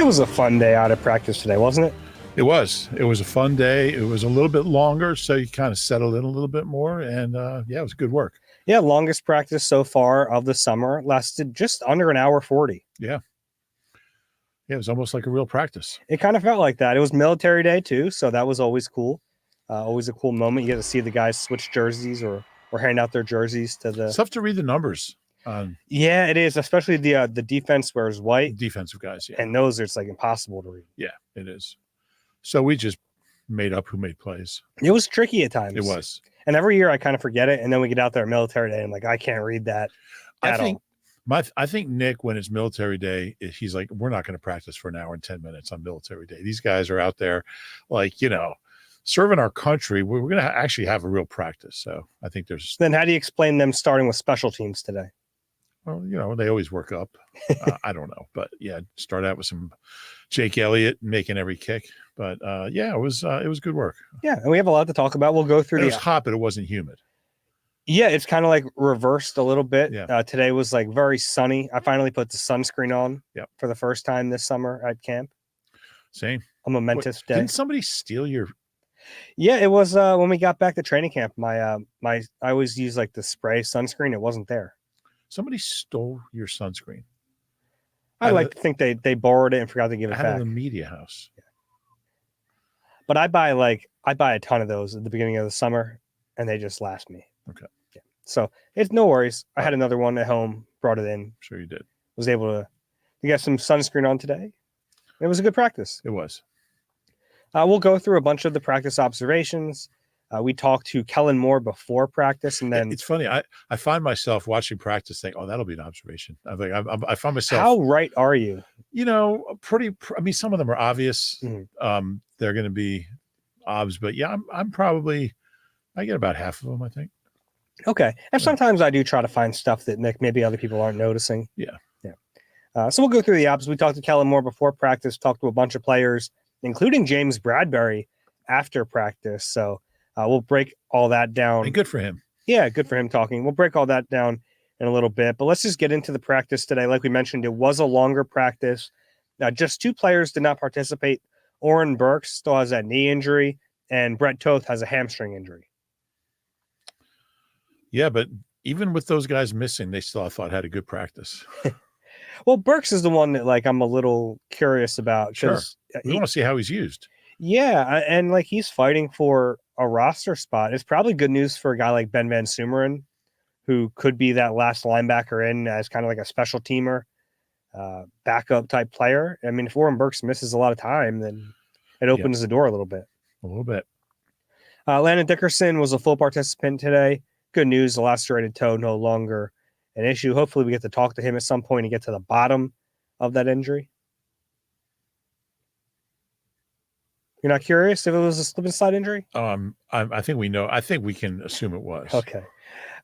It was a fun day out of practice today, wasn't it? It was. It was a fun day. It was a little bit longer, so you kind of settled in a little bit more. And yeah, it was good work. Yeah, longest practice so far of the summer. Lasted just under an hour 40. Yeah. Yeah, it was almost like a real practice. It kind of felt like that. It was military day too, so that was always cool. Always a cool moment. You get to see the guys switch jerseys or hand out their jerseys to the. It's tough to read the numbers. Yeah, it is, especially the defense wears white. Defensive guys, yeah. And those, it's like impossible to read. Yeah, it is. So we just made up who made plays. It was tricky at times. It was. And every year I kind of forget it, and then we get out there at military day, and I'm like, I can't read that at all. I think Nick, when it's military day, he's like, we're not going to practice for an hour and 10 minutes on military day. These guys are out there, like, serving our country. We're going to actually have a real practice. So I think there's. Then how do you explain them starting with special teams today? Well, they always work up. I don't know, but yeah, start out with some Jake Elliott making every kick. But yeah, it was good work. Yeah, and we have a lot to talk about. We'll go through. It was hot, but it wasn't humid. Yeah, it's kind of like reversed a little bit. Yeah. Today was like very sunny. I finally put the sunscreen on for the first time this summer at camp. Same. A momentous day. Didn't somebody steal your? Yeah, it was when we got back to training camp. I always use like the spray sunscreen. It wasn't there. Somebody stole your sunscreen. I like to think they borrowed it and forgot to give it back. Out of the media house. Yeah. But I buy a ton of those at the beginning of the summer, and they just last me. Okay. Yeah. So it's no worries. I had another one at home, brought it in. Sure you did. Was able to get some sunscreen on today. It was a good practice. It was. We'll go through a bunch of the practice observations. We talked to Kellen Moore before practice, and then it's funny. I find myself watching practice, think, "Oh, that'll be an observation." I find myself. How right are you? Pretty. I mean, some of them are obvious. Mm-hmm. They're going to be obs, but yeah, I'm probably. I get about half of them, I think. Okay, and sometimes I do try to find stuff that maybe other people aren't noticing. Yeah. So we'll go through the obs. We talked to Kellen Moore before practice. Talked to a bunch of players, including James Bradberry, after practice. So. We'll break all that down. And good for him. Yeah, good for him talking. We'll break all that down in a little bit. But let's just get into the practice today. Like we mentioned, it was a longer practice. Just two players did not participate. Oren Burks still has that knee injury, and Brett Toth has a hamstring injury. Yeah, but even with those guys missing, they still, I thought, had a good practice. Well, Burks is the one that I'm a little curious about. Sure. We want to see how he's used. Yeah, and he's fighting for a roster spot. It's probably good news for a guy like Ben Van Sumeren, who could be that last linebacker in as kind of like a special teamer, backup type player. I mean, if Oren Burks misses a lot of time, then it opens the door a little bit. A little bit. Landon Dickerson was a full participant today. Good news, the lacerated toe no longer an issue. Hopefully we get to talk to him at some point and get to the bottom of that injury. You're not curious if it was a slip and slide injury? I think we know. I think we can assume it was. Okay.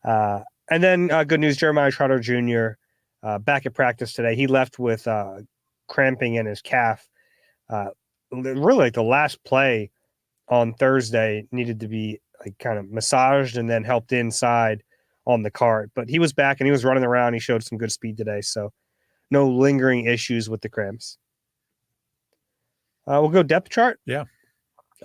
And then good news, Jeremiah Trotter Jr. Back at practice today. He left with cramping in his calf. Really, the last play on Thursday needed to be kind of massaged and then helped inside on the cart. But he was back and he was running around. He showed some good speed today, so no lingering issues with the cramps. We'll go depth chart. Yeah.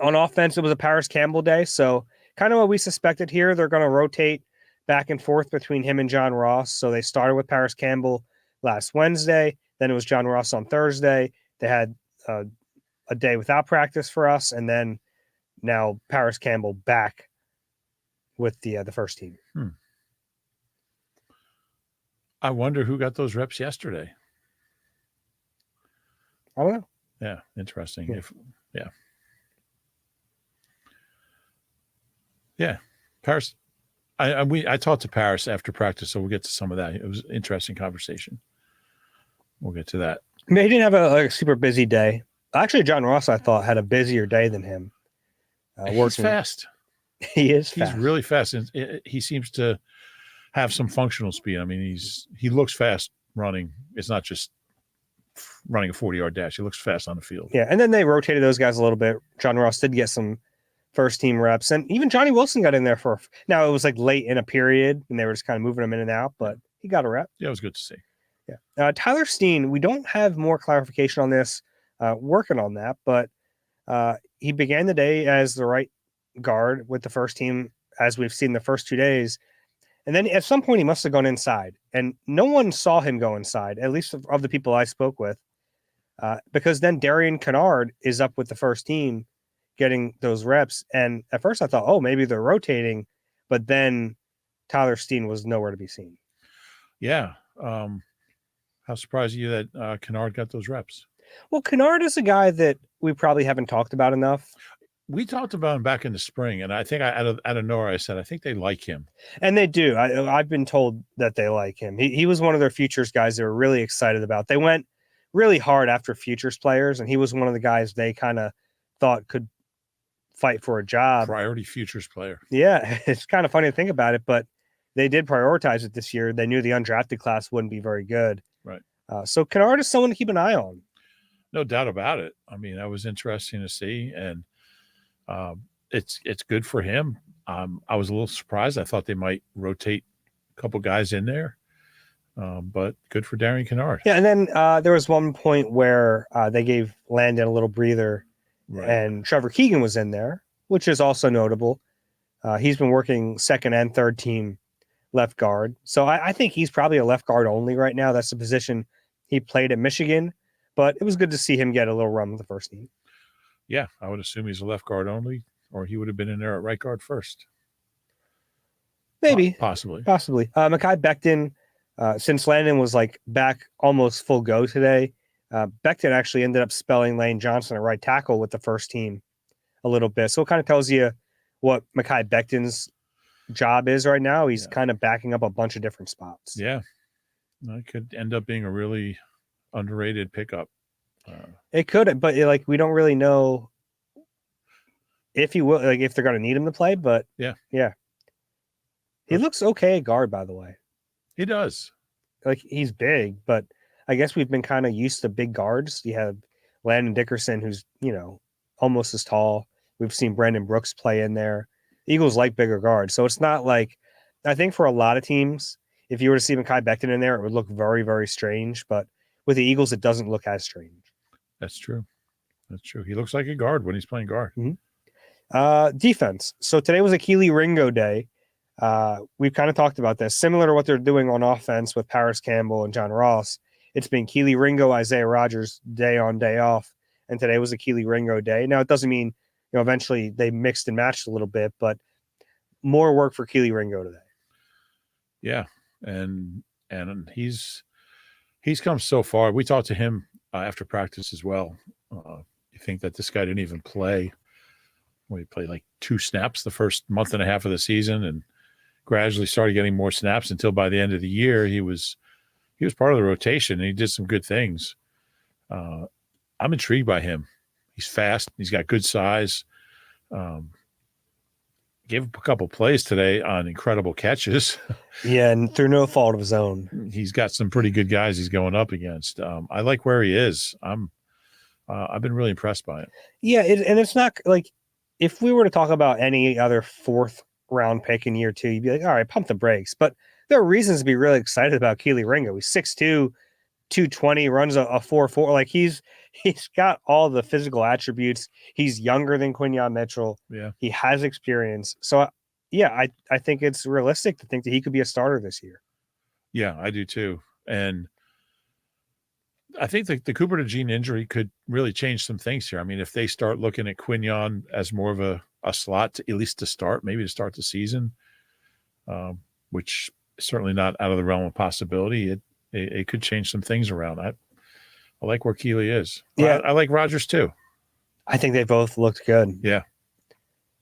On offense, it was a Paris Campbell day. So kind of what we suspected here. They're going to rotate back and forth between him and John Ross. So they started with Paris Campbell last Wednesday. Then it was John Ross on Thursday. They had a day without practice for us. And then now Paris Campbell back with the first team. I wonder who got those reps yesterday. I don't know. Yeah, interesting. Yeah. Paris. I talked to Paris after practice, so we'll get to some of that. It was an interesting conversation. We'll get to that. I mean, he didn't have a super busy day. Actually, John Ross, I thought, had a busier day than him. He's fast. He is fast. He's really fast, and he seems to have some functional speed. I mean, he looks fast running. It's not just running a 40-yard dash. He looks fast on the field. Yeah, and then they rotated those guys a little bit. John Ross did get some first-team reps, and even Johnny Wilson got in there now it was late in a period, and they were just kind of moving him in and out, but he got a rep. Yeah, it was good to see. Yeah. Tyler Steen, we don't have more clarification on this. working on that. But he began the day as the right guard with the first team, as we've seen the first 2 days. And then at some point, he must have gone inside. And no one saw him go inside, at least of the people I spoke with, because then Darian Kennard is up with the first team getting those reps. And at first I thought, oh, maybe they're rotating. But then Tyler Steen was nowhere to be seen. Yeah. How surprised are you that Kennard got those reps? Well, Kennard is a guy that we probably haven't talked about enough. We talked about him back in the spring, and I think out of nowhere I said I think they like him, and they do. I've been told that they like him. He was one of their futures guys they were really excited about. They went really hard after futures players, and he was one of the guys they kind of thought could fight for a job. Priority futures player. Yeah, it's kind of funny to think about it, but they did prioritize it this year. They knew the undrafted class wouldn't be very good. Right. So Kennard is someone to keep an eye on. No doubt about it. I mean, that was interesting to see, and it's good for him. I was a little surprised. I thought they might rotate a couple guys in there, but good for Darian Kennard. Yeah, and then there was one point where they gave Landon a little breather, right, and Trevor Keegan was in there, which is also notable. He's been working second and third team left guard. So I think he's probably a left guard only right now. That's the position he played at Michigan. But it was good to see him get a little run with the first team. Yeah, I would assume he's a left guard only, or he would have been in there at right guard first. Maybe. Possibly. Mekhi Becton, since Landon was like back almost full go today, Becton actually ended up spelling Lane Johnson at right tackle with the first team a little bit. So it kind of tells you what Mekhi Becton's job is right now. He's kind of backing up a bunch of different spots. Yeah. It could end up being a really underrated pickup. It could, but we don't really know if he will, if they're going to need him to play. But yeah, he looks okay at guard, by the way. He does. He's big, but I guess we've been kind of used to big guards. You have Landon Dickerson, who's almost as tall. We've seen Brandon Brooks play in there. Eagles like bigger guards, so it's not like, I think for a lot of teams, if you were to see Mekhi Becton in there, it would look very, very strange. But with the Eagles, it doesn't look as strange. That's true. He looks like a guard when he's playing guard. Mm-hmm. Defense. So today was a Keely Ringo day. We've kind of talked about this. Similar to what they're doing on offense with Paris Campbell and John Ross, it's been Keely Ringo, Isaiah Rodgers day on, day off. And today was a Keely Ringo day. Now, it doesn't mean eventually they mixed and matched a little bit, but more work for Keely Ringo today. Yeah. And he's come so far. We talked to him after practice as well. You think that this guy didn't even play. He played like 2 snaps the first month and a half of the season, and gradually started getting more snaps until by the end of the year he was part of the rotation, and he did some good things. I'm intrigued by him. He's fast. He's got good size. Gave him a couple plays today on incredible catches. Yeah, and through no fault of his own. He's got some pretty good guys he's going up against. I like where he is. I've been really impressed by him. Yeah, and it's not like, if we were to talk about any other 4th round pick in year 2, you'd be like, all right, pump the brakes. But there are reasons to be really excited about Keely Ringo. He's 6'2", 220, runs a 4.4. He's got all the physical attributes. He's younger than Quinyon Mitchell. Yeah. He has experience. So, I think it's realistic to think that he could be a starter this year. Yeah, I do too. And I think the Cooper DeJean injury could really change some things here. I mean, if they start looking at Quinyon as more of a slot, at least to start, maybe to start the season, which is certainly not out of the realm of possibility, it could change some things around. I like where Keely is. Yeah. I like Rodgers too. I think they both looked good. Yeah.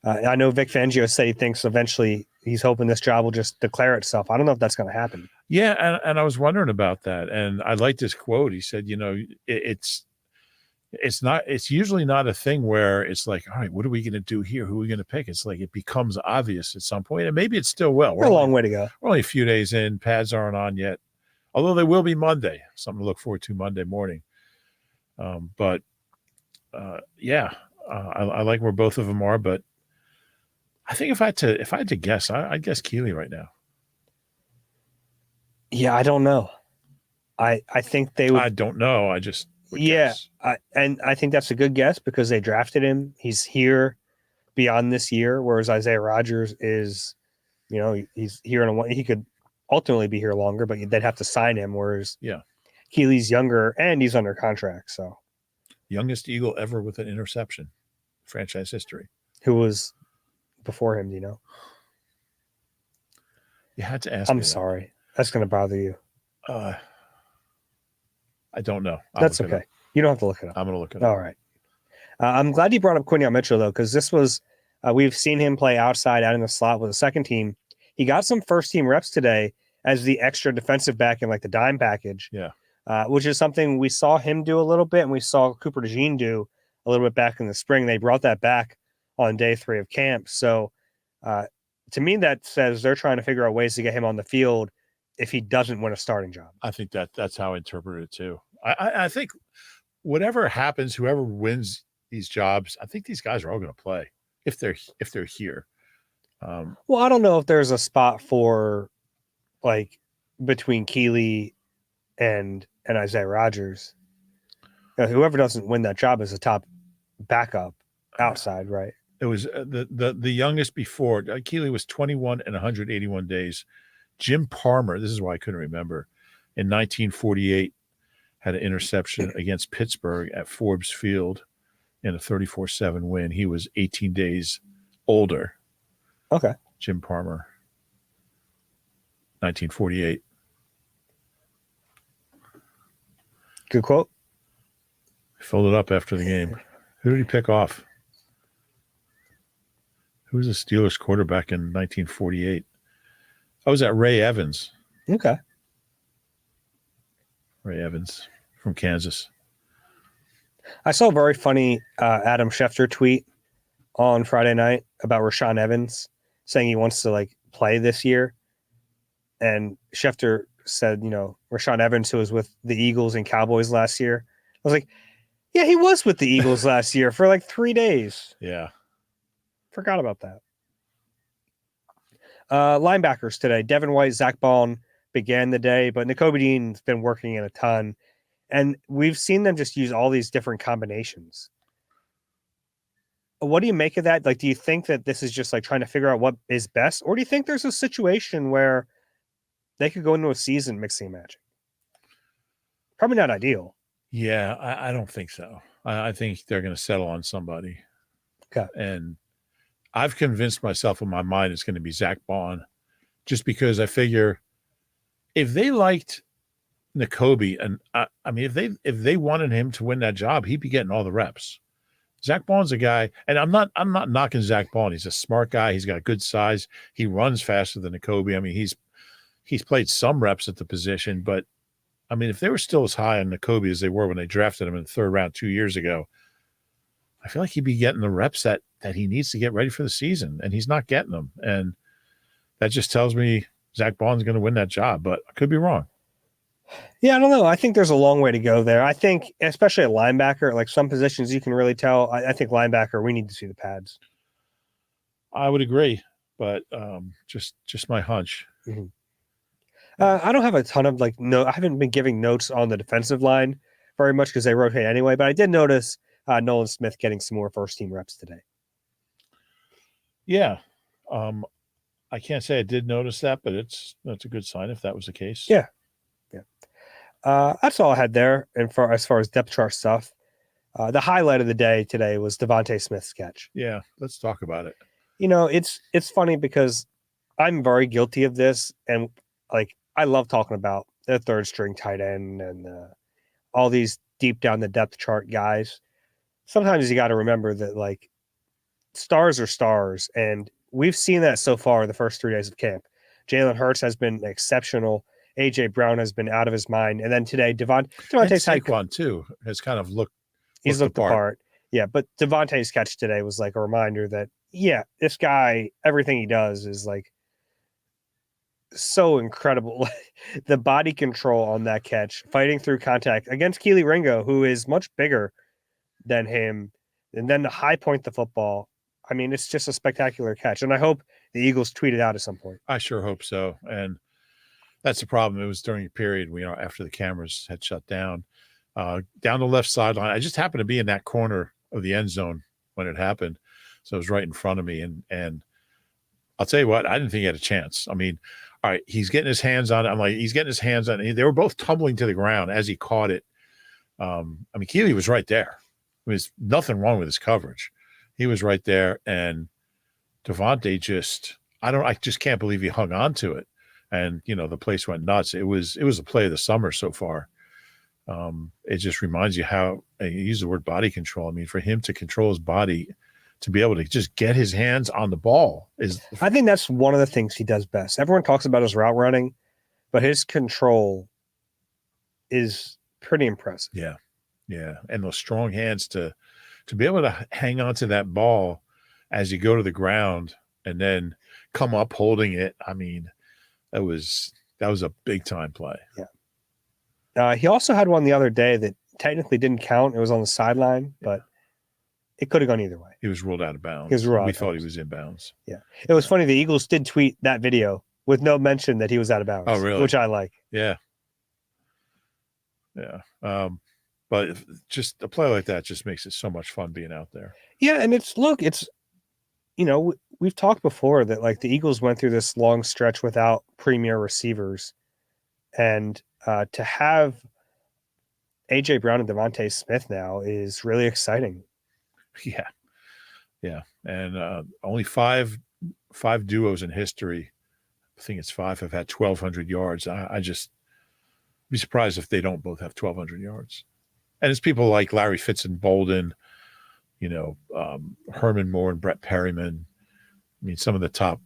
I know Vic Fangio said he thinks eventually he's hoping this job will just declare itself. I don't know if that's going to happen. Yeah, and I was wondering about that. And I liked his quote. He said, it's usually not a thing where it's like, all right, what are we going to do here? Who are we going to pick? It's like it becomes obvious at some point, and maybe it still will. We're a long way to go. We're only a few days in. Pads aren't on yet, although they will be Monday. Something to look forward to Monday morning. I like where both of them are, but I think if I had to guess, I'd guess Keely right now. Yeah, I don't know. I think they would. I don't know. would Yeah, guess. and I think that's a good guess because they drafted him. He's here beyond this year, whereas Isaiah Rodgers is, he's here he could ultimately be here longer, but they'd have to sign him. Whereas Yeah. Keely's younger and he's under contract. So Youngest Eagle ever with an interception, franchise history. who was before him? Do you know? You had to ask I'm me that. sorry. That's going to bother you. I don't know. That's okay. You don't have to look it up. I'm going to look it up. All right. I'm glad you brought up Quinion Mitchell, though, because this was we've seen him play outside out in the slot with the second team. He got some first team reps today as the extra defensive back in like the dime package. Yeah. Which is something we saw him do a little bit, and we saw Cooper DeJean do a little bit back in the spring. They brought that back on day 3 of camp. So to me, that says they're trying to figure out ways to get him on the field if he doesn't win a starting job. I think that's how I interpret it too. I think whatever happens, whoever wins these jobs, I think these guys are all going to play if they're here. Well, I don't know if there's a spot for like between Keely and Isaiah Rodgers. Whoever doesn't win that job is a top backup outside, right? It was the youngest before. Keely was 21 and 181 days. Jim Palmer, this is why I couldn't remember, in 1948 had an interception against Pittsburgh at Forbes Field in a 34-7 win. He was 18 days older. Okay. Jim Palmer, 1948. Good quote. Filled it up after the game. Who did he pick off? Who was the Steelers quarterback in 1948? I was at Ray Evans. Okay. Ray Evans from Kansas. I saw a very funny Adam Schefter tweet on Friday night about Rashaan Evans saying he wants to like play this year. And Schefter said, Rashaan Evans, who was with the Eagles and Cowboys last year. I was like, yeah, he was with the Eagles last year for like 3 days. Yeah. Forgot about that. Linebackers today. Devin White, Zach Bond began the day, but Nakobe Dean's been working in a ton. And we've seen them just use all these different combinations. What do you make of that? Like, do you think that this is just like trying to figure out what is best? Or do you think there's a situation where they could go into a season mixing and matching? Probably not ideal. Yeah, I don't think so. I think they're going to settle on somebody. Okay. And I've convinced myself in my mind it's going to be Zach Bond, just because I figure if they liked Nakobe, and I mean, if they wanted him to win that job, he'd be getting all the reps. Zach Bond's a guy, and I'm not knocking Zach Bond. He's a smart guy. He's got good size. He runs faster than Nakobe. I mean, he's played some reps at the position, but I mean, if they were still as high on Nakobe as they were when they drafted him in the 3rd round 2 years ago, I feel like he'd be getting the reps that he needs to get ready for the season, and he's not getting them. And that just tells me Zach Bond's going to win that job, but I could be wrong. Yeah, I don't know. I think there's a long way to go there. I think, especially at linebacker, like some positions you can really tell. I think linebacker, we need to see the pads. I would agree, but just my hunch. Mm-hmm. I don't have a ton of I haven't been giving notes on the defensive line very much because they rotate anyway, but I did notice Nolan Smith getting some more first team reps today. Yeah. I can't say I did notice that, but that's a good sign if that was the case. Yeah. That's all I had there. And as far as depth chart stuff, the highlight of the day today was DeVonta Smith's catch. Yeah, let's talk about it. It's funny because I'm very guilty of this, and like I love talking about the 3rd string tight end and all these deep down the depth chart guys. Sometimes you got to remember that like stars are stars, and we've seen that so far the first 3 days of camp. Jalen Hurts has been exceptional. AJ Brown has been out of his mind, and then today Devontae's Saquon too has kind of looked the part. Yeah, but Devontae's catch today was like a reminder that this guy, everything he does is like so incredible. The body control on that catch, fighting through contact against Keely Ringo, who is much bigger than him, and then the high point the football. I mean, it's just a spectacular catch, and I hope the Eagles tweet it out at some point. I sure hope so, and that's the problem. It was during a period, after the cameras had shut down, down the left sideline. I just happened to be in that corner of the end zone when it happened, so it was right in front of me. And I'll tell you what, I didn't think he had a chance. I mean, all right, he's getting his hands on it. I'm like, he's getting his hands on it. They were both tumbling to the ground as he caught it. I mean, Keely was right there. There was nothing wrong with his coverage. He was right there, and DeVonta I just can't believe he hung on to it. And, the place went nuts. It was a play of the summer so far. It just reminds you how you use the word body control. I mean, for him to control his body, to be able to just get his hands on the ball I think that's one of the things he does best. Everyone talks about his route running, but his control is pretty impressive. Yeah. Yeah. And those strong hands to be able to hang on to that ball as you go to the ground and then come up holding it. I mean, that was a big time play. Yeah. He also had one the other day that technically didn't count. It was on the sideline, but it could have gone either way. He was ruled out of bounds. We thought he was in bounds. Yeah. It was funny. The Eagles did tweet that video with no mention that he was out of bounds. Oh, really? Which I like. Yeah. Yeah. But just a play like that just makes it so much fun being out there. Yeah. And we've talked before that like the Eagles went through this long stretch without premier receivers, and to have AJ Brown and DeVonta Smith now is really exciting. Yeah. Yeah. And only five duos in history, I think it's 5, have had 1,200 yards. I just be surprised if they don't both have 1,200 yards. And it's people like Larry Fitz and Bolden, Herman Moore and Brett Perryman. I mean, some of the top,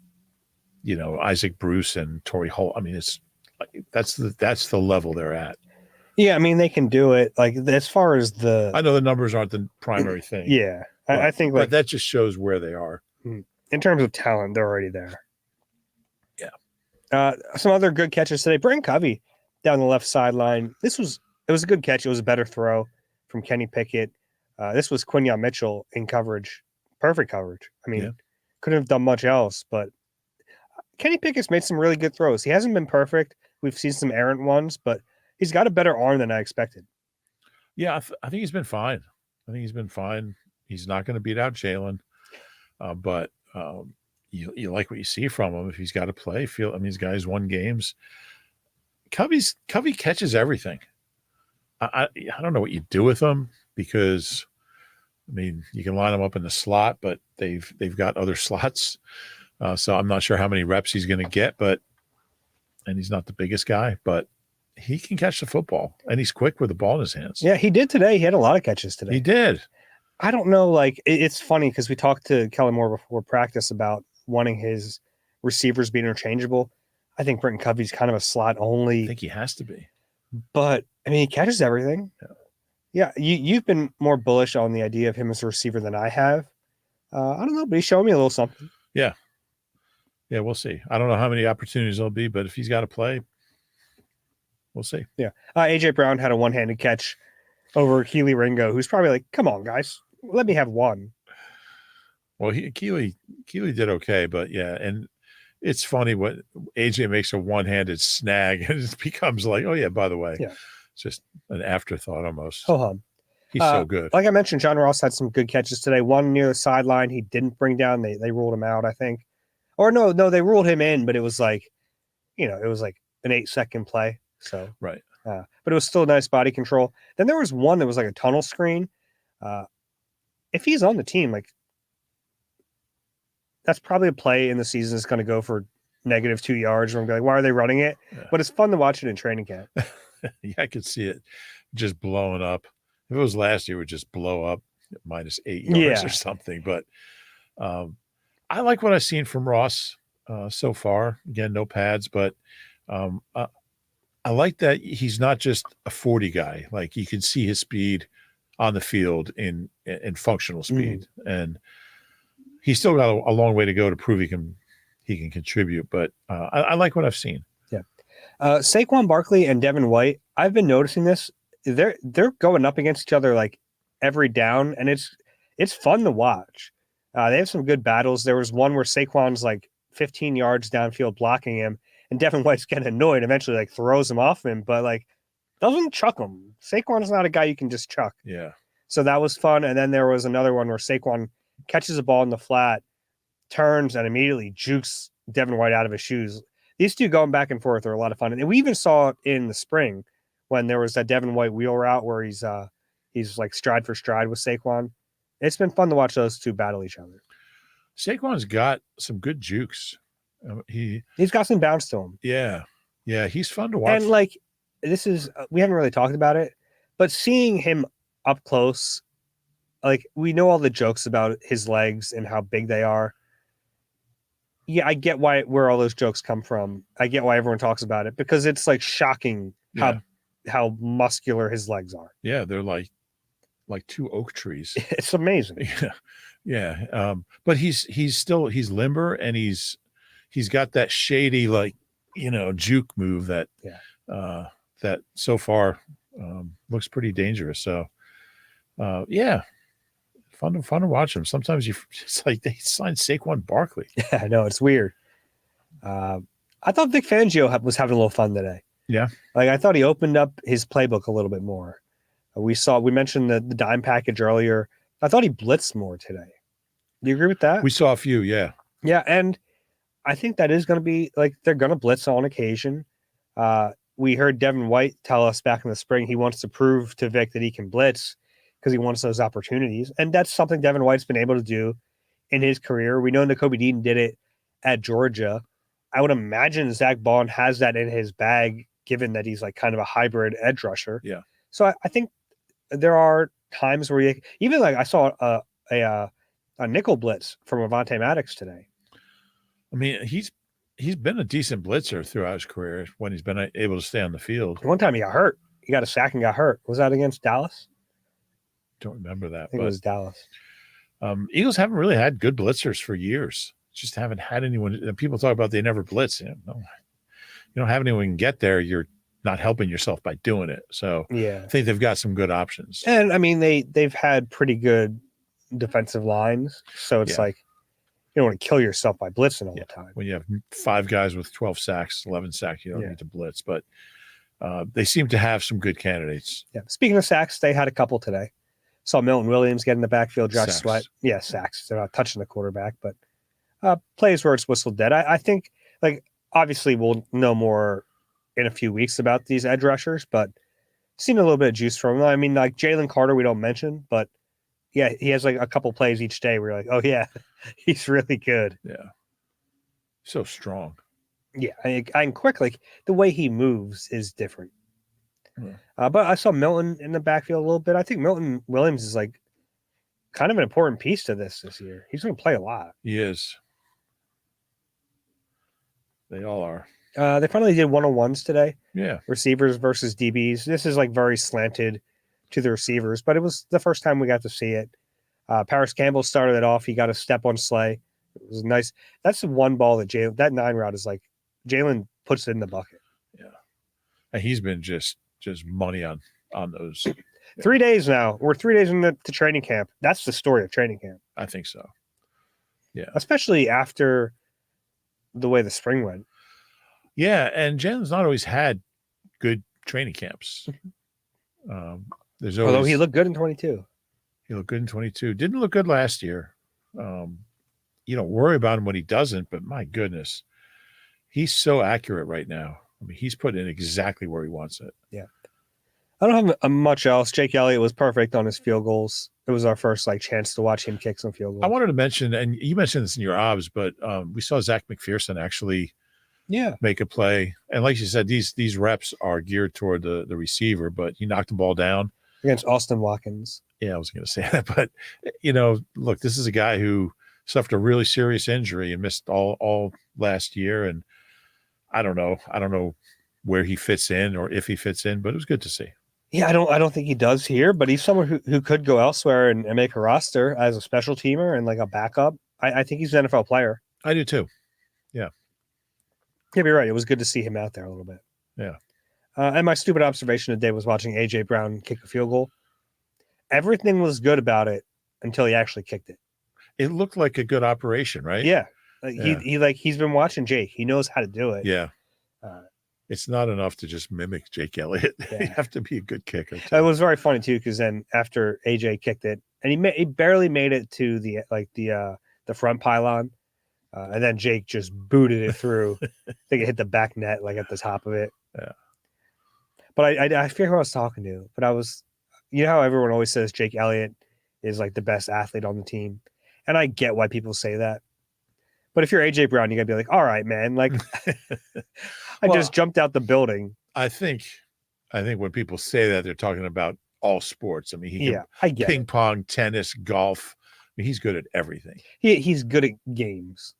Isaac Bruce and Torrey Holt. I mean, that's the level they're at. Yeah, I mean, they can do it. Like, as far as I know the numbers aren't the primary thing. Yeah, I think but that just shows where they are. In terms of talent, they're already there. Yeah. Some other good catches today. Brent Covey down the left sideline. It was a good catch. It was a better throw from Kenny Pickett. This was Quinyon Mitchell in coverage. Perfect coverage. I mean, couldn't have done much else, but Kenny Pickett's made some really good throws. He hasn't been perfect. We've seen some errant ones, but he's got a better arm than I expected. Yeah, I think he's been fine. He's not going to beat out Jalen, but you like what you see from him if he's got to play. These guys won games. Covey catches everything. I don't know what you do with him because, you can line him up in the slot, but they've got other slots. So I'm not sure how many reps he's going to get, and he's not the biggest guy, but he can catch the football, and he's quick with the ball in his hands. Yeah, he did today. He had a lot of catches today. He did. I don't know. It's funny because we talked to Kellen Moore before practice about wanting his receivers be interchangeable. I think Britton Covey's kind of a slot only. I think he has to be. But, he catches everything. Yeah, you've been more bullish on the idea of him as a receiver than I have. I don't know, but he's showing me a little something. Yeah. Yeah, we'll see. I don't know how many opportunities there'll be, but if he's got to play, we'll see. Yeah. AJ Brown had a one-handed catch over Keely Ringo, who's probably like, come on, guys, let me have one. Well, Keely did okay, but yeah, and it's funny what AJ makes a one-handed snag, and it becomes like, oh yeah, by the way, it's just an afterthought almost. Oh, he's so good. Like I mentioned, John Ross had some good catches today. One near the sideline, he didn't bring down. They ruled him out, I think, or no, they ruled him in, but it was like, it was like an 8-second play. So right. But it was still nice body control. Then there was one that was like a tunnel screen. If he's on the team, that's probably a play in the season that's going to go for -2 yards. We're going to be like, why are they running it? Yeah. But it's fun to watch it in training camp. Yeah, I could see it just blowing up. If it was last year, it would just blow up -8 yards or something. But I like what I've seen from Ross so far. Again, no pads, but I like that he's not just a 40 guy. Like, you can see his speed on the field in functional speed, and he's still got a long way to go to prove he can contribute. But I like what I've seen. Yeah, Saquon Barkley and Devin White. I've been noticing this. They're going up against each other like every down, and it's fun to watch. They have some good battles. There was one where Saquon's like 15 yards downfield blocking him, and Devin White's getting annoyed. Eventually, throws him off him, but doesn't chuck him. Saquon's not a guy you can just chuck. Yeah. So that was fun. And then there was another one where Saquon catches a ball in the flat, turns, and immediately jukes Devin White out of his shoes. These two going back and forth are a lot of fun. And we even saw it in the spring when there was that Devin White wheel route where he's like stride for stride with Saquon. It's been fun to watch those two battle each other. Saquon's got some good jukes. He's got some bounce to him. Yeah. Yeah. He's fun to watch. And like, this is, we haven't really talked about it, but seeing him up close, like we know all the jokes about his legs and how big they are. Yeah, I get where all those jokes come from. I get why everyone talks about it because it's like shocking how muscular his legs are. Yeah, they're like two oak trees. It's amazing. Yeah. Yeah. But he's limber and he's got that shady, like, juke move that that so far looks pretty dangerous. So yeah. Fun to watch him. Sometimes it's like they signed Saquon Barkley. Yeah, I know, it's weird. I thought Vic Fangio was having a little fun today. Yeah. Like I thought he opened up his playbook a little bit more. We mentioned the dime package earlier. I thought he blitzed more today. Do you agree with that? We saw a few, yeah. Yeah, and I think that is going to be like they're going to blitz on occasion. We heard Devin White tell us back in the spring he wants to prove to Vic that he can blitz because he wants those opportunities. And that's something Devin White's been able to do in his career. We know Nakobe Dean did it at Georgia. I would imagine Zach Bond has that in his bag, given that he's like kind of a hybrid edge rusher. Yeah. So I think there are times where even like I saw a nickel blitz from Avonte Maddox today. I mean, he's been a decent blitzer throughout his career when he's been able to stay on the field. One time he got hurt. He got a sack and got hurt. Was that against Dallas? Don't remember that. I think it was Dallas. Eagles haven't really had good blitzers for years. Just haven't had anyone. People talk about they never blitz. No, you don't have anyone get there. You're not helping yourself by doing it. So yeah, I think they've got some good options. And I mean, they've had pretty good defensive lines. So it's like you don't want to kill yourself by blitzing all the time. When you have 5 guys with 12 sacks, 11 sacks, you don't need to blitz. But they seem to have some good candidates. Yeah. Speaking of sacks, they had a couple today. Saw Milton Williams get in the backfield, Josh Sweat. Yeah, sacks. They're not touching the quarterback, but plays where it's whistled dead. I think, like, obviously we'll know more in a few weeks about these edge rushers, but seen a little bit of juice from them. I mean, like Jalen Carter, we don't mention, but yeah, he has like a couple plays each day where you're like, oh yeah, he's really good. Yeah. So strong. Yeah. And quick, like the way he moves is different. But I saw Milton in the backfield a little bit. I think Milton Williams is like kind of an important piece to this year. He's going to play a lot. He is. They all are. They finally did one-on-ones today. Yeah. Receivers versus DBs. This is like very slanted to the receivers, but it was the first time we got to see it. Paris Campbell started it off. He got a step on Slay. It was nice. That's the one ball that that 9 route is like Jalen puts it in the bucket. Yeah. And he's been just money on those. 3 days now. We're 3 days into training camp. That's the story of training camp. I think so. Yeah. Especially after the way the spring went. Yeah, and Jalen's not always had good training camps. There's always, although he looked good in 22. He looked good in 22. Didn't look good last year. You don't worry about him when he doesn't, but my goodness, he's so accurate right now. I mean, he's put in exactly where he wants it. Yeah. I don't have much else. Jake Elliott was perfect on his field goals. It was our first chance to watch him kick some field goals. I wanted to mention, and you mentioned this in your obs, but we saw Zach McPherson actually make a play. And like you said, these reps are geared toward the receiver, but he knocked the ball down. Against Austin Watkins. Yeah, I was going to say that. But, look, this is a guy who suffered a really serious injury and missed all last year. And I don't know where he fits in or if he fits in, but it was good to see. Yeah, I don't think he does here, but he's someone who could go elsewhere and make a roster as a special teamer and like a backup. I think he's an NFL player. I do too. Yeah. Yeah, you're right. It was good to see him out there a little bit. Yeah. And my stupid observation today was watching A.J. Brown kick a field goal. Everything was good about it until he actually kicked it. It looked like a good operation, right? Yeah. He's been watching Jake. He knows how to do it. Yeah. It's not enough to just mimic Jake Elliott. Yeah. You have to be a good kicker. It was very funny too, because then after AJ kicked it, and he barely made it to the front pylon, and then Jake just booted it through. I think it hit the back net, like at the top of it. Yeah. But I forget who I was talking to, but you know how everyone always says Jake Elliott is like the best athlete on the team, and I get why people say that. But if you're AJ Brown, you gotta be like, all right, man, like I just jumped out the building. I think when people say that, they're talking about all sports. I mean, he can I get ping pong, tennis, golf. I mean, he's good at everything. He's good at games.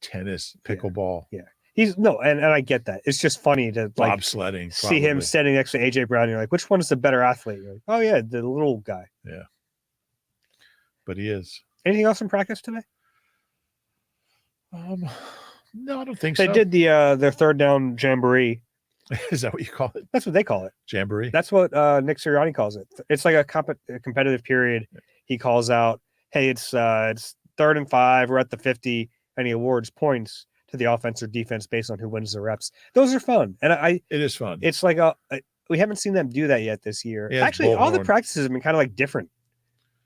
Tennis, pickleball. Yeah. And I get that. It's just funny to like bobsledding. See him standing next to AJ Brown. And you're like, which one is the better athlete? You're like, oh yeah, the little guy. Yeah. But he is. Anything else in practice today? No, I don't think so. They did their third down jamboree. Is that what you call it? That's what they call it. Jamboree? That's what Nick Sirianni calls it. It's like a competitive period. He calls out, hey, it's 3rd and 5. We're at the 50, and he awards points to the offense or defense based on who wins the reps. Those are fun. And it is fun. It's like we haven't seen them do that yet this year. Yeah, actually, all the practices have been kind of like different.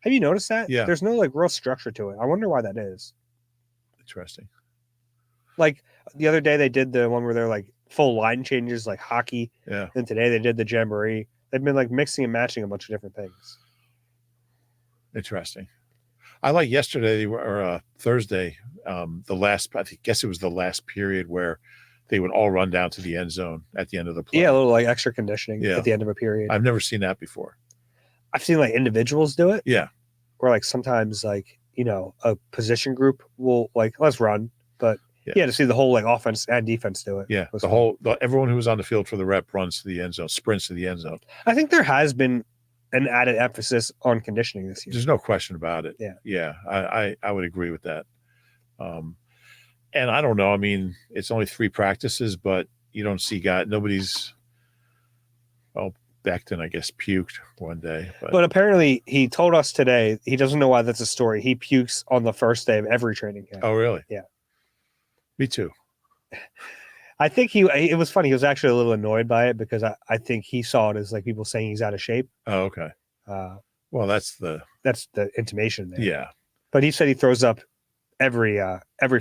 Have you noticed that? Yeah. There's no like real structure to it. I wonder why that is. Interesting. Like the other day they did the one where they're like full line changes like hockey. Yeah. And today they did the jamboree. They've been like mixing and matching a bunch of different things. Interesting. I like yesterday or Thursday, I guess it was the last period where they would all run down to the end zone at the end of the play. Yeah, a little like extra conditioning at the end of a period. I've never seen that before. I've seen like individuals do it. Yeah. Or like sometimes like, a position group will like, let's run. But to see the whole like offense and defense do it. Yeah. Everyone who was on the field for the rep runs to the end zone, sprints to the end zone. I think there has been an added emphasis on conditioning this year. There's no question about it. Yeah. Yeah. I would agree with that. And I don't know. I mean, it's only 3 practices, but you don't see nobody's, Becton, I guess, puked one day. But apparently he told us today, he doesn't know why that's a story. He pukes on the first day of every training camp. Oh, really? Yeah. Me too. I think it was funny. He was actually a little annoyed by it because I think he saw it as like people saying he's out of shape. Oh, okay. Well, that's the intimation there. Yeah. But he said he throws up every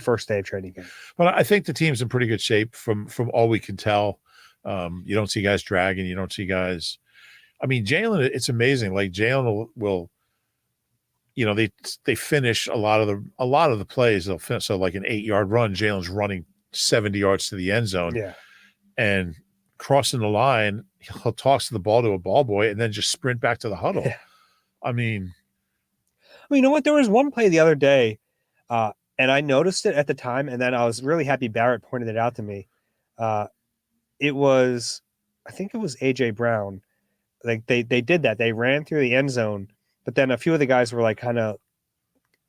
first day of training camp. Well, I think the team's in pretty good shape from all we can tell. You don't see guys dragging. You don't see guys. I mean, Jalen, it's amazing. Like Jalen will they finish a lot of the plays. They'll finish. So like an 8-yard run, Jalen's running 70 yards to the end zone. Yeah. And crossing the line, he'll toss the ball to a ball boy and then just sprint back to the huddle. Yeah. I mean, you know what? There was one play the other day, and I noticed it at the time, and then I was really happy Barrett pointed it out to me. I think it was AJ Brown. Like they did that. They ran through the end zone, but then a few of the guys were like kind of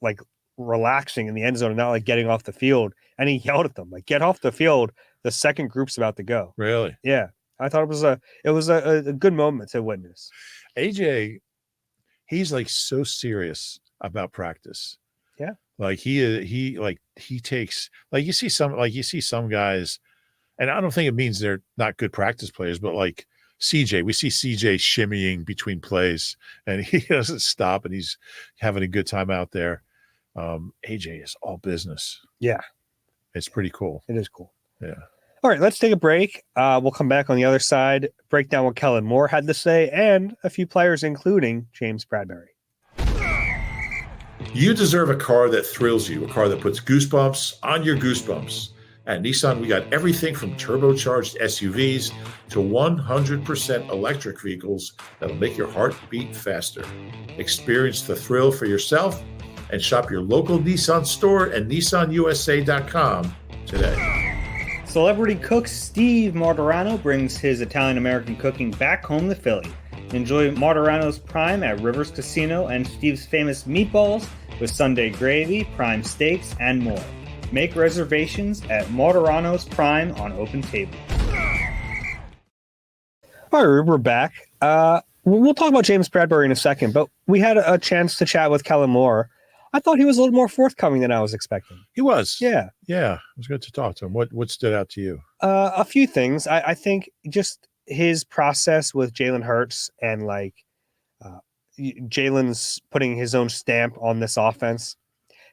like relaxing in the end zone and not like getting off the field. And he yelled at them, like, get off the field. The second group's about to go. Really? Yeah. I thought it was a good moment to witness. AJ, he's like so serious about practice. Yeah. Like he takes, like you see some guys, and I don't think it means they're not good practice players, but like CJ, we see CJ shimmying between plays and he doesn't stop and he's having a good time out there. AJ is all business. Yeah. It's pretty cool. It is cool. Yeah. All right, let's take a break. We'll come back on the other side, break down what Kellen Moore had to say, and a few players, including James Bradberry. You deserve a car that thrills you, a car that puts goosebumps on your goosebumps. At Nissan, we got everything from turbocharged SUVs to 100% electric vehicles that'll make your heart beat faster. Experience the thrill for yourself and shop your local Nissan store at nissanusa.com today. Celebrity cook Steve Martorano brings his Italian-American cooking back home to Philly. Enjoy Martorano's Prime at Rivers Casino and Steve's famous meatballs with Sunday gravy, prime steaks, and more. Make reservations at Martorano's Prime on Open Table. All right, we're back. We'll talk about James Bradberry in a second, but we had a chance to chat with Kellen Moore I thought he was a little more forthcoming than I was expecting. He was. Yeah. Yeah. It was good to talk to him. What stood out to you? A few things. I think just his process with Jalen Hurts and like Jalen's putting his own stamp on this offense,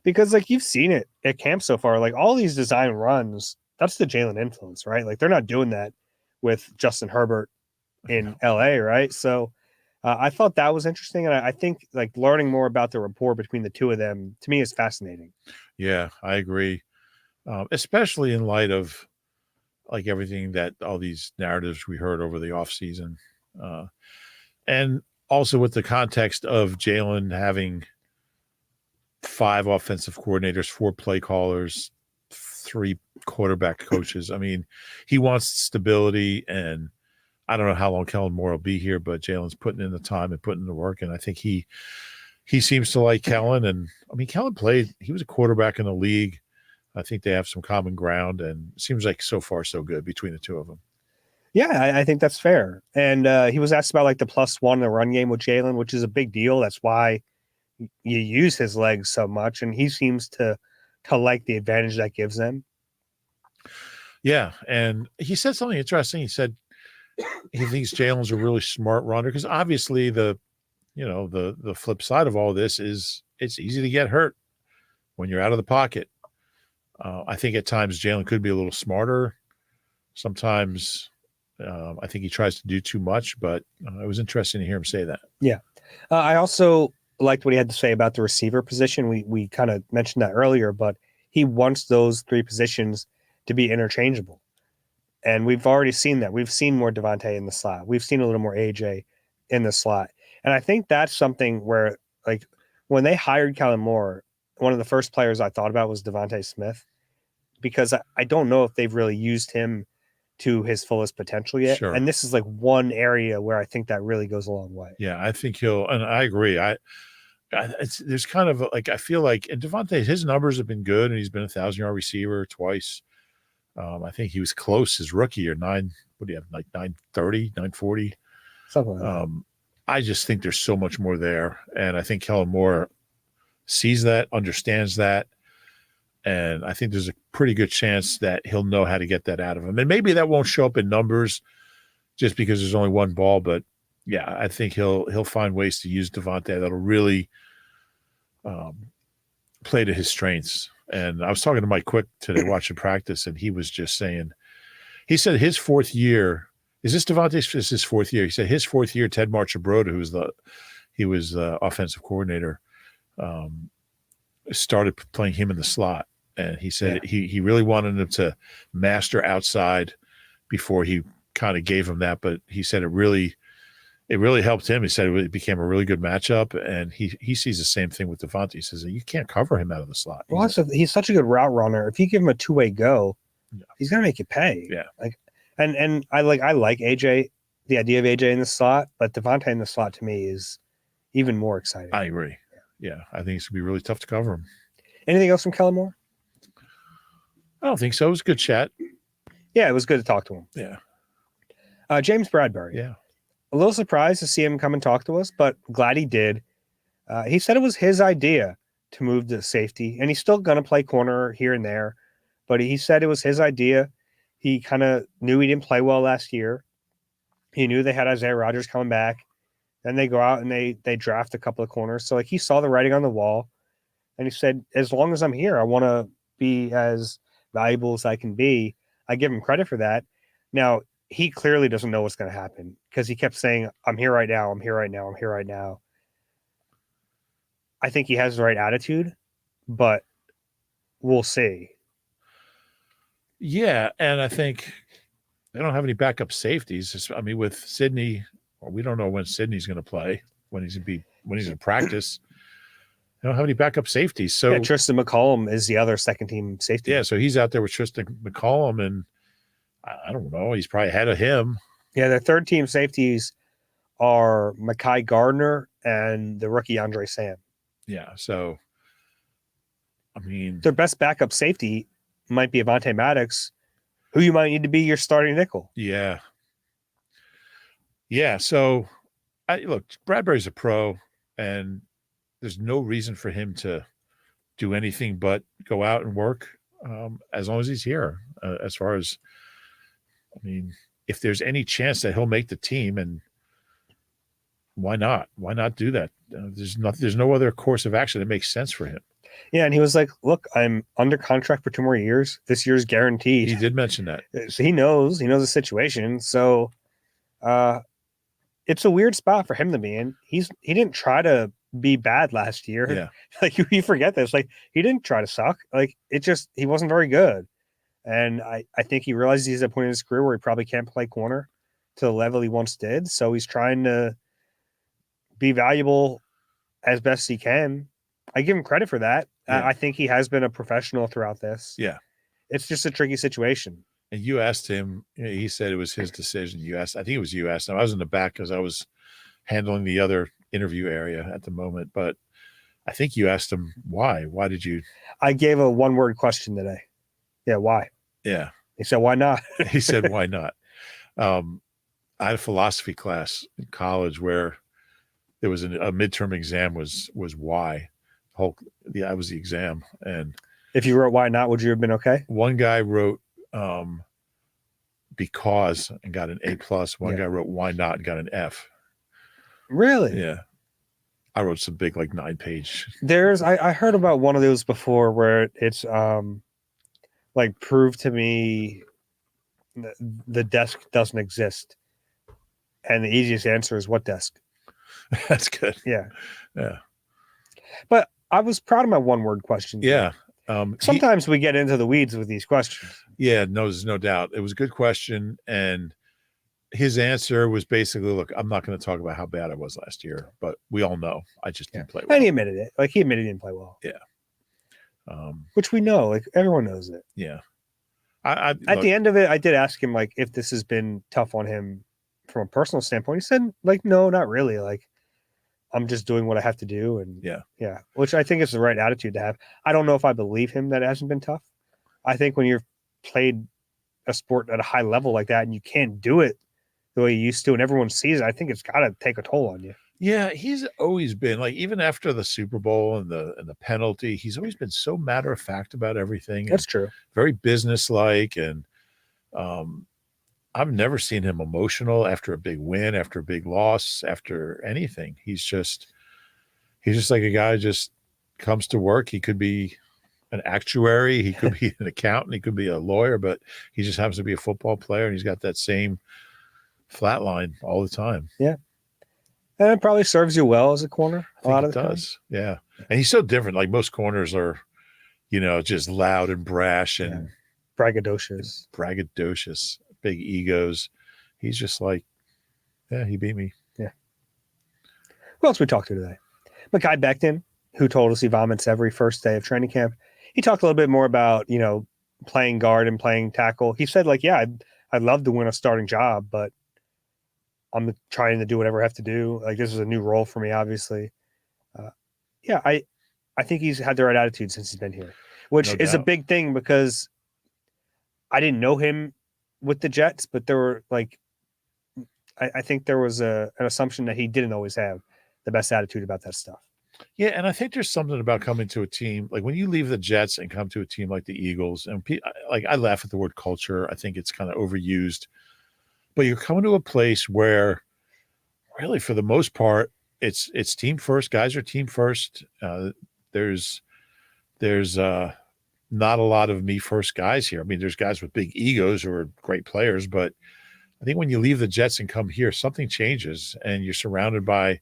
because like you've seen it at camp so far, like all these design runs, that's the Jalen influence, right? Like they're not doing that with Justin Herbert in LA, right? So I thought that was interesting. And I think like learning more about the rapport between the two of them to me is fascinating. Yeah, I agree. Especially in light of like everything that all these narratives we heard over the offseason. And also with the context of Jalen having 5 offensive coordinators, 4 play callers, 3 quarterback coaches. I mean, he wants stability, and I don't know how long Kellen Moore will be here, but Jalen's putting in the time and putting in the work, and I think he seems to like Kellen. And I mean, Kellen he was a quarterback in the league. I think they have some common ground, and it seems like so far so good between the two of them. Yeah, I think that's fair. And he was asked about like the +1 in the run game with Jalen, which is a big deal. That's why you use his legs so much, and he seems to like the advantage that gives them. Yeah, and he said something interesting. He said he thinks Jalen's a really smart runner because obviously the flip side of all this is it's easy to get hurt when you're out of the pocket. I think at times Jalen could be a little smarter. Sometimes I think he tries to do too much, but it was interesting to hear him say that. Yeah. I also liked what he had to say about the receiver position. We kind of mentioned that earlier, but he wants those 3 positions to be interchangeable. And we've already seen that. We've seen more DeVonta in the slot. We've seen a little more AJ in the slot. And I think that's something where, like, when they hired Kellen Moore, one of the first players I thought about was DeVonta Smith, because I don't know if they've really used him to his fullest potential yet. Sure. And this is like one area where I think that really goes a long way. Yeah, I think and I agree. There's kind of like, I feel like, and DeVonta, his numbers have been good, and he's been 1,000-yard receiver twice. I think he was close his rookie year, 930, 940. Something like that. I just think there's so much more there. And I think Kellen Moore sees that, understands that. And I think there's a pretty good chance that he'll know how to get that out of him. And maybe that won't show up in numbers just because there's only one ball. But yeah, I think he'll find ways to use DeVonta that'll really play to his strengths. And I was talking to Mike Quick today watching practice, and he was just saying, he said his 4th year, is this DeVonta's? This is his 4th year. He said his 4th year, Ted Marchibroda, he was the offensive coordinator, started playing him in the slot. And he said he really wanted him to master outside before he kind of gave him that. But he said it really helped him. He said it became a really good matchup. And he sees the same thing with DeVonta. He says you can't cover him out of the slot. Well, he's such a good route runner. If you give him a 2-way go, he's gonna make you pay. Yeah. Like, and I like AJ, the idea of AJ in the slot, but DeVonta in the slot to me is even more exciting. I agree. Yeah, I think it's gonna be really tough to cover him. Anything else from Kellen Moore? I don't think so. It was a good chat. Yeah, it was good to talk to him. Yeah. James Bradberry. Yeah. A little surprised to see him come and talk to us, but glad he did. He said it was his idea to move to safety, and he's still going to play corner here and there, but he said it was his idea. He kind of knew he didn't play well last year. He knew they had Isaiah Rodgers coming back. Then they go out and they draft a couple of corners. So like he saw the writing on the wall, and he said, as long as I'm here, I want to be as valuable as I can be. I give him credit for that. Now, he clearly doesn't know what's going to happen because he kept saying, I'm here right now. I'm here right now. I'm here right now. I think he has the right attitude, but we'll see. Yeah. And I think they don't have any backup safeties. I mean, with Sydney, we don't know when Sydney's going to play, when he's going to practice. They don't have any backup safeties. So Tristan McCollum is the other second team safety. Yeah, so he's out there with Tristan McCollum, and I don't know, he's probably ahead of him. Yeah, their third team safeties are Mekhi Gardner and the rookie Andre Sam. Yeah, so I mean, their best backup safety might be Avonte Maddox, who you might need to be your starting nickel. Yeah. Yeah, so look, Bradberry's a pro, and there's no reason for him to do anything but go out and work as long as he's here. As far as, I mean, if there's any chance that he'll make the team, and why not? Why not do that? There's no other course of action that makes sense for him. Yeah, and he was like, "Look, I'm under contract for 2 more years. This year's guaranteed." He did mention that. So he knows the situation. So, it's a weird spot for him to be in. He didn't try to be bad last year. Yeah. Like you forget this. Like he didn't try to suck. Like he wasn't very good. And I think he realizes he's at a point in his career where he probably can't play corner to the level he once did. So he's trying to be valuable as best he can. I give him credit for that. Yeah. I think he has been a professional throughout this. Yeah. It's just a tricky situation. And you asked him, he said it was his decision. I think it was you asked him. I was in the back because I was handling the other interview area at the moment. But I think you asked him why. Why did you? I gave a 1-word question today. Yeah, why? Yeah. He said, why not? He said, why not? I had a philosophy class in college where there was a midterm exam was why. That was the exam. And if you wrote why not, would you have been okay? One guy wrote because and got an A+. One guy wrote why not and got an F. Really? Yeah. I wrote some big 9-page. I heard about one of those before where it's like prove to me the desk doesn't exist. And the easiest answer is what desk? That's good. Yeah. Yeah. But I was proud of my 1-word question. Yeah. Sometimes we get into the weeds with these questions. Yeah, no, there's no doubt. It was a good question. And his answer was basically, look, I'm not going to talk about how bad I was last year, but we all know I just didn't play well. And he admitted it. Like he admitted he didn't play well. Yeah. Which we know, like everyone knows it. Yeah. At the end of it, I did ask him like if this has been tough on him from a personal standpoint. He said like, no, not really. Like I'm just doing what I have to do. And yeah, which I think is the right attitude to have. I don't know if I believe him that it hasn't been tough. I think when you've played a sport at a high level like that and you can't do it the way you used to and everyone sees it, I think it's got to take a toll on you. Yeah, he's always been like, even after the Super Bowl and the penalty, he's always been so matter of fact about everything. That's true. Very businesslike, and I've never seen him emotional after a big win, after a big loss, after anything. He's just like a guy who just comes to work. He could be an actuary, he could be an accountant, he could be a lawyer, but he just happens to be a football player, and he's got that same flat line all the time. Yeah. And it probably serves you well as a corner a lot of the time. Yeah. And he's so different. Like most corners are, just loud and brash and braggadocious, big egos. He's just like, yeah, he beat me. Yeah. Who else we talked to today? Mekhi Becton, who told us he vomits every first day of training camp. He talked a little bit more about, playing guard and playing tackle. He said like, yeah, I'd love to win a starting job, but I'm trying to do whatever I have to do. Like this is a new role for me, obviously. I think he's had the right attitude since he's been here, which is a big thing because I didn't know him with the Jets, but there were I think there was an assumption that he didn't always have the best attitude about that stuff. Yeah, and I think there's something about coming to a team like when you leave the Jets and come to a team like the Eagles, and I laugh at the word culture. I think it's kind of overused. But you're coming to a place where really for the most part, it's team first. Guys are team first. There's not a lot of me first guys here. I mean, there's guys with big egos who are great players, but I think when you leave the Jets and come here, something changes and you're surrounded by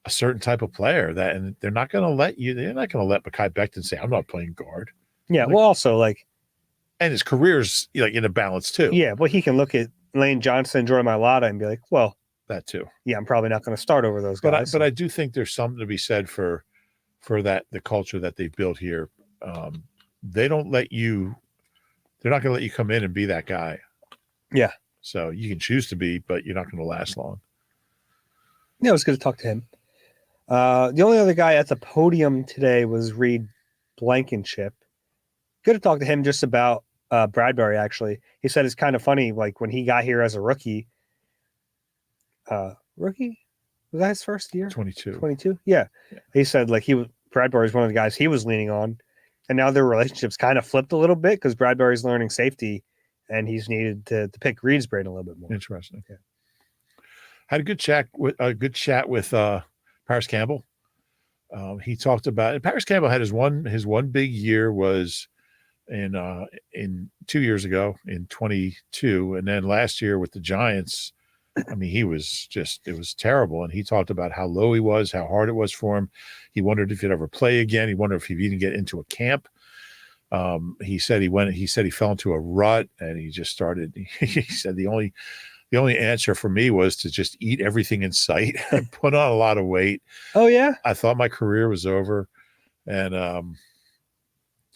a certain type of player and they're not going to let Mekhi Becton say, I'm not playing guard. Yeah. Well, also and his career's in a balance too. Yeah. Well, he can look at Lane Johnson, Jordan Mailata and be like, well, that too. Yeah. I'm probably not going to start over those guys. But I do think there's something to be said for that, the culture that they've built here. They're not going to let you come in and be that guy. Yeah. So you can choose to be, but you're not going to last long. Yeah, it was good to talk to him. The only other guy at the podium today was Reed Blankenship. Good to talk to him just about Bradberry, actually. He said it's kind of funny, like when he got here as a rookie. Rookie? Was that his first year? 22. 22? Yeah. He said like he Bradberry is one of the guys he was leaning on. And now their relationship's kind of flipped a little bit because Bradberry's learning safety and he's needed to pick Reed's brain a little bit more. Interesting. Yeah. Had a good chat with Paris Campbell. He talked about Paris Campbell had his one big year was in 2 years ago in 22, and then last year with the Giants. I mean, it was terrible. And he talked about how low he was, how hard it was for him. He wondered if he'd ever play again. He wondered if he'd even get into a camp. He said he fell into a rut and he just started. He said the only answer for me was to just eat everything in sight and put on a lot of weight. Oh yeah. I thought my career was over. And,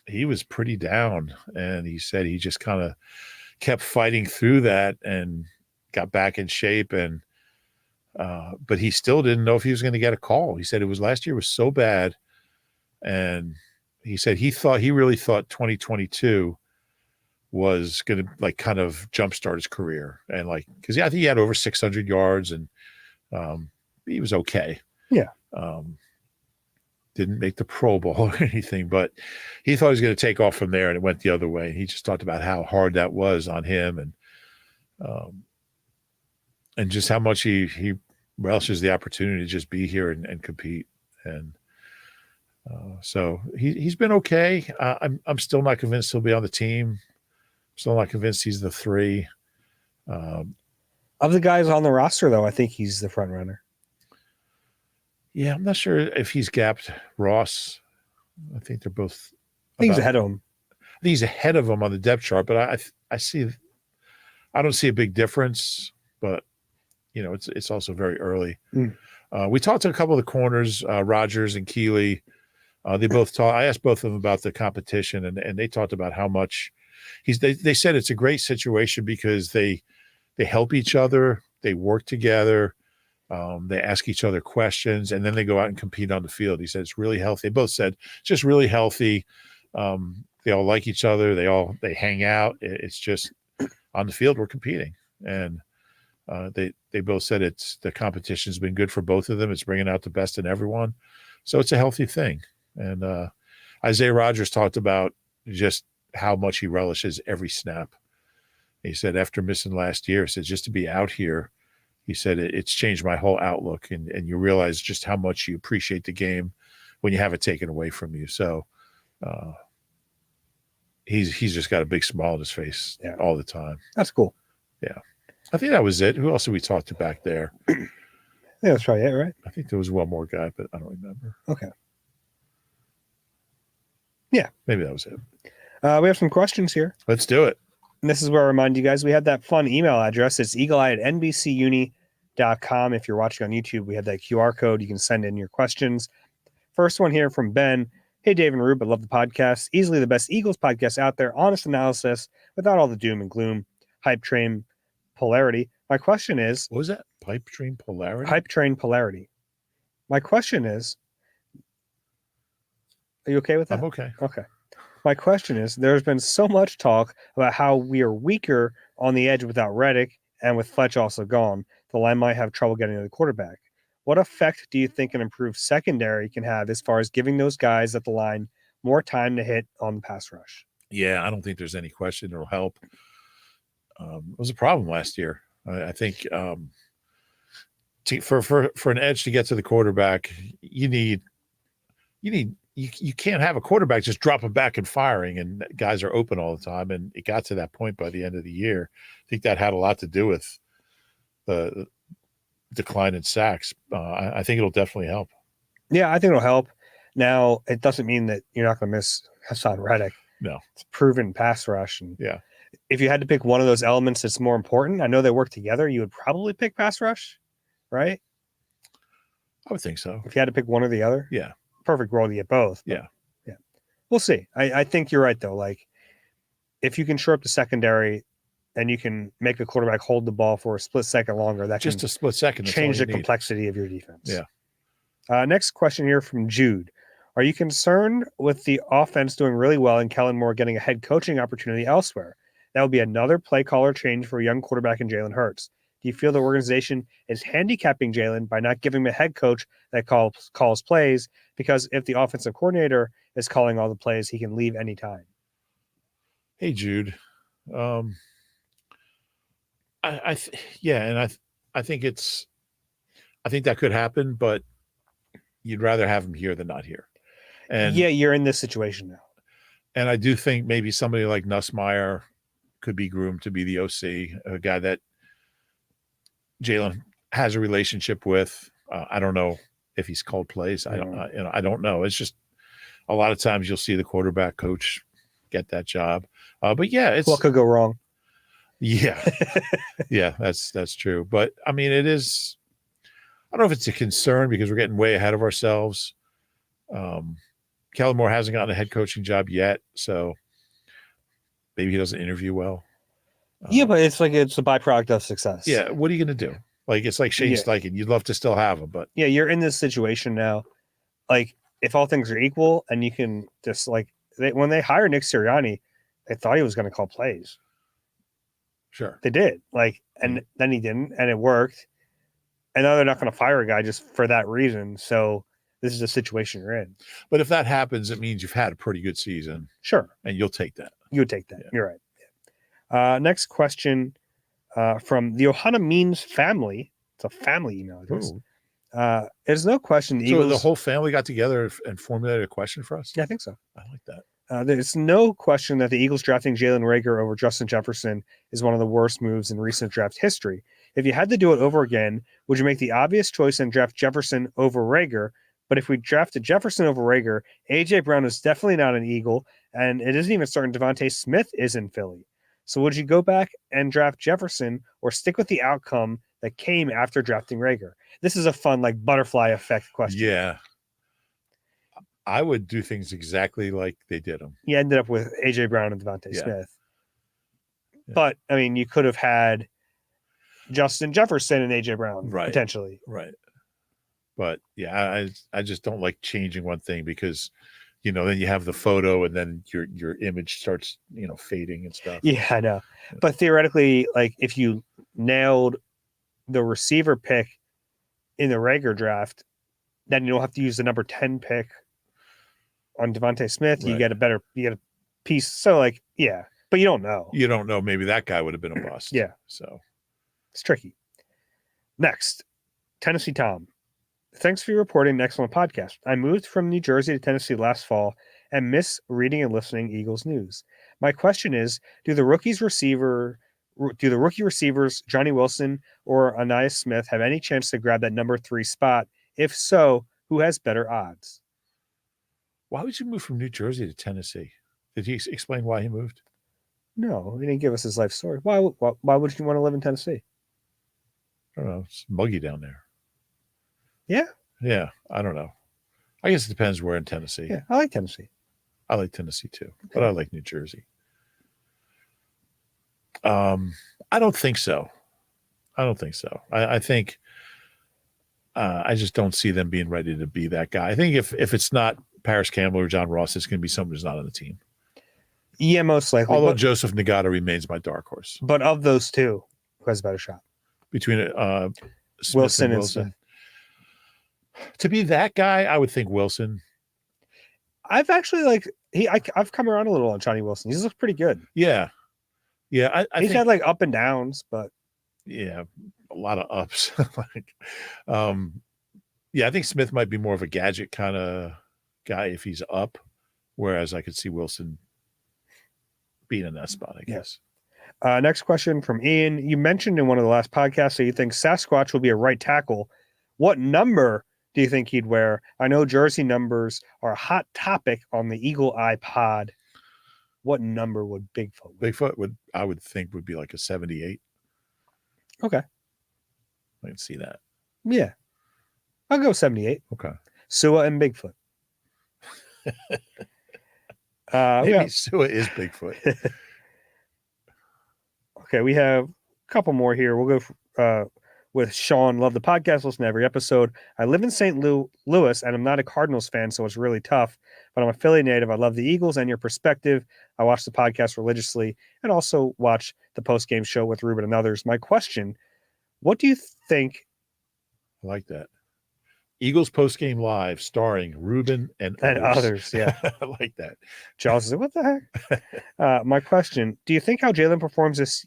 he was pretty down, and he said he just kind of kept fighting through that and got back in shape. And but he still didn't know if he was going to get a call. He said last year was so bad, and he said he really thought 2022 was going to like kind of jumpstart his career, and like because I think he had over 600 yards and he was okay. Yeah. Didn't make the Pro Bowl or anything, but he thought he was going to take off from there, and it went the other way. He just talked about how hard that was on him, and just how much he relishes the opportunity to just be here and compete. And so he's been okay. I'm still not convinced he'll be on the team. Still not convinced he's the 3. Of the guys on the roster, though, I think he's the front runner. Yeah, I'm not sure if he's gapped Ross. I think they're both. I think he's ahead of him. I think he's ahead of him on the depth chart, but I don't see a big difference. But it's also very early. We talked to a couple of the corners, Rogers and Keeley. They both talked. I asked both of them about the competition, and they talked about how much they said it's a great situation because they help each other, they work together. They ask each other questions, and then they go out and compete on the field. He said it's really healthy. They both said just really healthy. They all like each other. They hang out. It's just on the field we're competing, and they both said the competition's been good for both of them. It's bringing out the best in everyone, so it's a healthy thing. And Isaiah Rodgers talked about just how much he relishes every snap. He said after missing last year, he said just to be out here. He said, it's changed my whole outlook, and you realize just how much you appreciate the game when you have it taken away from you. So he's just got a big smile on his face all the time. That's cool. Yeah. I think that was it. Who else did we talk to back there? I think that's probably it, right? I think there was one more guy, but I don't remember. Okay. Yeah. Maybe that was it. We have some questions here. Let's do it. And this is where I remind you guys, we have that fun email address. It's eagleeye@nbcuni.com. If you're watching on YouTube, we have that QR code. You can send in your questions. First one here from Ben. Hey, Dave and Rube, I love the podcast. Easily the best Eagles podcast out there. Honest analysis without all the doom and gloom. Hype train polarity. My question is... What was that? Pipe train polarity? Hype train polarity. My question is... Are you okay with that? I'm okay. Okay. My question is, there's been so much talk about how we are weaker on the edge without Reddick, and with Fletch also gone, the line might have trouble getting to the quarterback. What effect do you think an improved secondary can have as far as giving those guys at the line more time to hit on the pass rush? Yeah, I don't think there's any question it'll help. It was a problem last year. I think for an edge to get to the quarterback, you can't have a quarterback just dropping back and firing, and guys are open all the time. And it got to that point by the end of the year. I think that had a lot to do with the decline in sacks. I think it'll definitely help. Yeah, I think it'll help. Now, it doesn't mean that you're not going to miss Hassan Reddick. No. It's proven pass rush. And yeah. If you had to pick one of those elements that's more important, I know they work together, you would probably pick pass rush, right? I would think so. If you had to pick one or the other? Yeah. Perfect world to get both. Yeah. Yeah. We'll see. I think you're right, though. Like, if you can shore up the secondary and you can make a quarterback hold the ball for a split second longer, that just can a split second change the complexity of your defense. Yeah. Next question here from Jude. Are you concerned with the offense doing really well and Kellen Moore getting a head coaching opportunity elsewhere? That would be another play caller change for a young quarterback in Jalen Hurts. Do you feel the organization is handicapping Jalen by not giving him a head coach that calls plays? Because if the offensive coordinator is calling all the plays, he can leave anytime. Hey, Jude. I think that could happen, but you'd rather have him here than not here. And yeah, you're in this situation now. And I do think maybe somebody like Nussmeier could be groomed to be the OC, a guy that Jalen has a relationship with. I don't know if he's called plays. I don't know. It's just a lot of times you'll see the quarterback coach get that job. But yeah, What could go wrong? Yeah. Yeah, that's true. But I mean, it is, I don't know if it's a concern because we're getting way ahead of ourselves. Kellen Moore hasn't gotten a head coaching job yet, so maybe he doesn't interview well. Yeah, but it's a byproduct of success. Yeah, what are you going to do? Like, it's like Shane Steichen. You'd love to still have him, but yeah, you're in this situation now. Like, if all things are equal, and you can just when they hired Nick Sirianni, they thought he was going to call plays. Sure, they did. And then he didn't, and it worked. And now they're not going to fire a guy just for that reason. So this is the situation you're in. But if that happens, it means you've had a pretty good season. Sure, and you'll take that. You would take that. Yeah. You're right. Next question from the Ohana Means family. It's a family email address. There's no question. The whole family got together and formulated a question for us? Yeah, I think so. I like that. There's no question that the Eagles drafting Jalen Reagor over Justin Jefferson is one of the worst moves in recent draft history. If you had to do it over again, would you make the obvious choice and draft Jefferson over Reagor? But if we drafted Jefferson over Reagor, A.J. Brown is definitely not an Eagle, and it isn't even certain DeVonta Smith is in Philly. So would you go back and draft Jefferson or stick with the outcome that came after drafting Reagor? This is a fun, butterfly effect question. Yeah. I would do things exactly like they did them. You ended up with A.J. Brown and DeVonta Smith. Yeah. But, I mean, you could have had Justin Jefferson and A.J. Brown, potentially. Right. But, yeah, I just don't like changing one thing because, then you have the photo and then your image starts, fading and stuff. Yeah, I know. Yeah. But theoretically, if you nailed the receiver pick in the Reagor draft, then you don't have to use the number 10 pick on DeVonta Smith. Right. You get a piece. So but you don't know. You don't know. Maybe that guy would have been a bust. Yeah. So it's tricky. Next, Tennessee Tom. Thanks for your reporting. Excellent podcast. I moved from New Jersey to Tennessee last fall and miss reading and listening Eagles news. My question is, do the rookie receivers, Johnny Wilson or Anais Smith, have any chance to grab that number 3 spot? If so, who has better odds? Why would you move from New Jersey to Tennessee? Did he explain why he moved? No, he didn't give us his life story. Why would you want to live in Tennessee? I don't know. It's muggy down there. Yeah? Yeah, I don't know. I guess it depends where in Tennessee. Yeah, I like Tennessee. I like Tennessee too, but I like New Jersey. I don't think so. I think I just don't see them being ready to be that guy. I think if it's not Paris Campbell or John Ross, it's going to be someone who's not on the team. Yeah, most likely. Although Joseph Nagata remains my dark horse. But of those two, who has a better shot? Between Smith Wilson and Smith. To be that guy, I would think Wilson. I've actually I've come around a little on Johnny Wilson. He's looked pretty good. Yeah. Yeah. He's had up and downs, but yeah, a lot of ups. I think Smith might be more of a gadget kind of guy if he's up, whereas I could see Wilson being in that spot, I guess. Next question from Ian. You mentioned in one of the last podcasts that you think Sasquatch will be a right tackle. What number do you think he'd wear? I know jersey numbers are a hot topic on the Eagle Eye pod. What number would Bigfoot wear? Bigfoot I would think would be like a 78. Okay. I can see that. Yeah. I'll go 78. Okay. Sua and Bigfoot. Maybe Sua is Bigfoot. Okay, we have a couple more here. We'll go with Sean. Love the podcast. Listen to every episode. I live in St. Louis, and I'm not a Cardinals fan, so it's really tough. But I'm a Philly native. I love the Eagles and your perspective. I watch the podcast religiously and also watch the post-game show with Ruben and others. My question, What do you think? I like that. Eagles post-game live starring Ruben and others, yeah. I like that. Charles is like, what the heck? My question, do you think how Jalen performs this?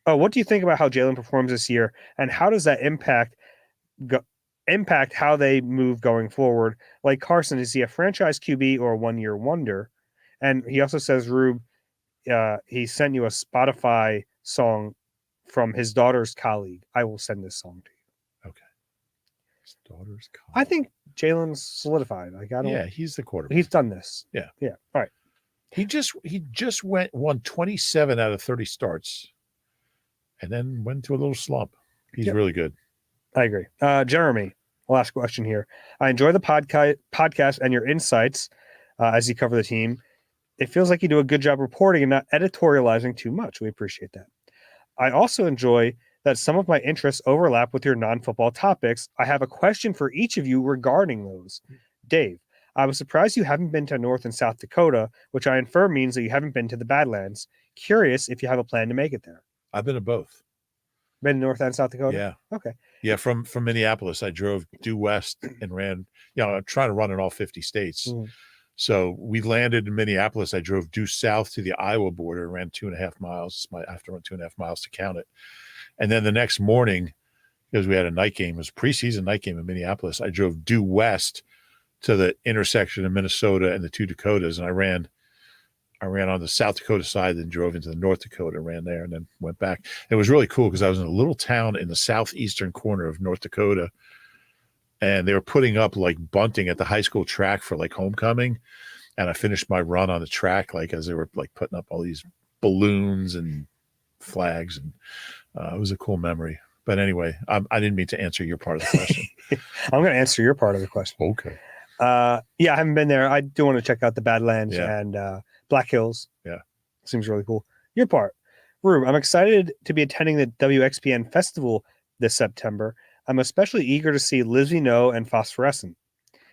Oh, what do you think about how Jalen performs this year, and how does that impact how they move going forward? Like Carson, is he a franchise QB or a one-year wonder? And he also says, Rube, he sent you a Spotify song from his daughter's colleague. I will send this song to you. Okay. His daughter's colleague. I think Jalen's solidified. Like, I don't. Yeah, he's the quarterback. He's done this. Yeah. Yeah. All right. He just won 27 out of 30 starts, and then went to a little slump. He's really good. I agree. Jeremy, last question here. I enjoy the podcast and your insights as you cover the team. It feels like you do a good job reporting and not editorializing too much. We appreciate that. I also enjoy that some of my interests overlap with your non-football topics. I have a question for each of you regarding those. Dave, I was surprised you haven't been to North and South Dakota, which I infer means that you haven't been to the Badlands. Curious if you have a plan to make it there. I've been to both. Been to North and South Dakota? Yeah. Okay. Yeah, from Minneapolis, I drove due west and ran. I'm trying to run in all 50 states. Mm. So we landed in Minneapolis. I drove due south to the Iowa border and ran 2.5 miles. I have to run 2.5 miles to count it. And then the next morning, because we had a night game, it was a preseason night game in Minneapolis, I drove due west to the intersection of Minnesota and the two Dakotas, and I ran on the South Dakota side, then drove into the North Dakota, ran there, and then went back. It was really cool because I was in a little town in the southeastern corner of North Dakota, and they were putting up like bunting at the high school track for like homecoming. And I finished my run on the track, like as they were like putting up all these balloons and flags. And it was a cool memory. But anyway, I didn't mean to answer your part of the question. I'm going to answer your part of the question. Okay. Yeah, I haven't been there. I do want to check out the Badlands and Black Hills. Yeah. Seems really cool. Your part. Rube, I'm excited to be attending the WXPN Festival this September. I'm especially eager to see Lizzie No and Phosphorescent.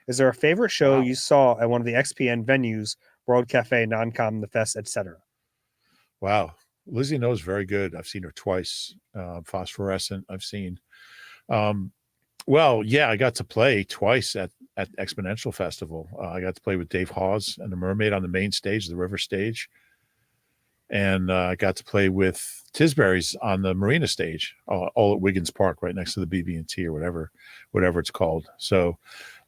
Is there a favorite show you saw at one of the XPN venues, World Cafe, Non-Com, The Fest, etc.? Wow. Lizzie No is very good. I've seen her twice. Phosphorescent, I've seen. Well, yeah, I got to play twice at Exponential Festival. I got to play with Dave Hawes and the Mermaid on the main stage, the river stage. And I got to play with Tisbury's on the marina stage, all at Wiggins Park, right next to the BB&T or whatever it's called. So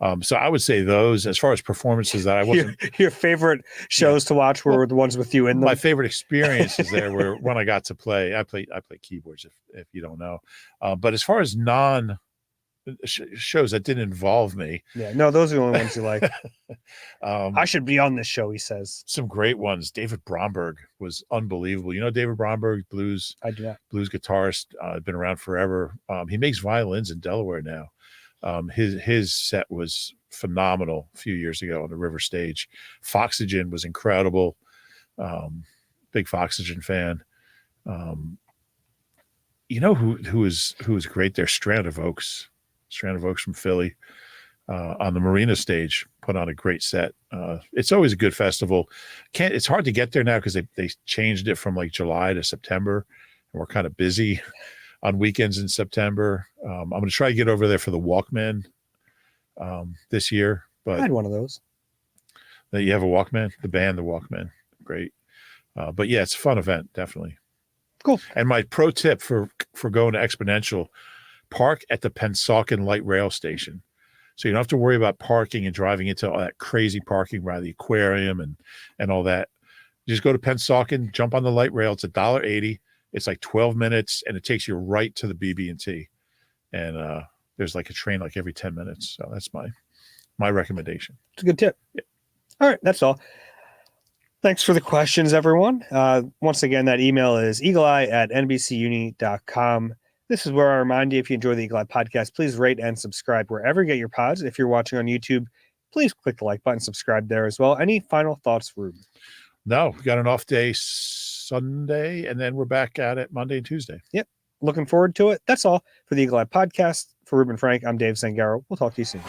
I would say those, as far as performances that I wasn't. Your favorite shows to watch were the ones with you in them? My favorite experiences there were when I got to play. I play keyboards, if you don't know. But as far as shows that didn't involve me. Yeah, no, those are the only ones you like. I should be on this show, he says. Some great ones. David Bromberg was unbelievable. You know David Bromberg, blues guitarist, been around forever. He makes violins in Delaware now. His set was phenomenal a few years ago on the river stage. Foxygen was incredible. Big Foxygen fan. You know who was great there? Strand of Oaks from Philly, on the marina stage, put on a great set. It's always a good festival. It's hard to get there now because they changed it from like July to September, and we're kind of busy on weekends in September. I'm going to try to get over there for the Walkman this year. But I had one of those. You have a Walkman? The band, the Walkman. Great. But yeah, it's a fun event, definitely. Cool. And my pro tip for going to Exponential, park at the Pennsauken Light Rail Station. So you don't have to worry about parking and driving into all that crazy parking by the aquarium and all that. You just go to Pennsauken, jump on the light rail. It's $1.80. It's like 12 minutes, and it takes you right to the BB&T. And there's like a train like every 10 minutes. So that's my recommendation. It's a good tip. Yeah. All right, that's all. Thanks for the questions, everyone. Once again, that email is eagleeye@nbcuni.com. This is where I remind you, if you enjoy the Eagle Eye podcast, please rate and subscribe wherever you get your pods. If you're watching on YouTube, please click the like button, subscribe there as well. Any final thoughts, Rube? No, we got an off day Sunday, and then we're back at it Monday and Tuesday. Yep. Looking forward to it. That's all for the Eagle Eye podcast. For Rube and Frank, I'm Dave Zangaro. We'll talk to you soon.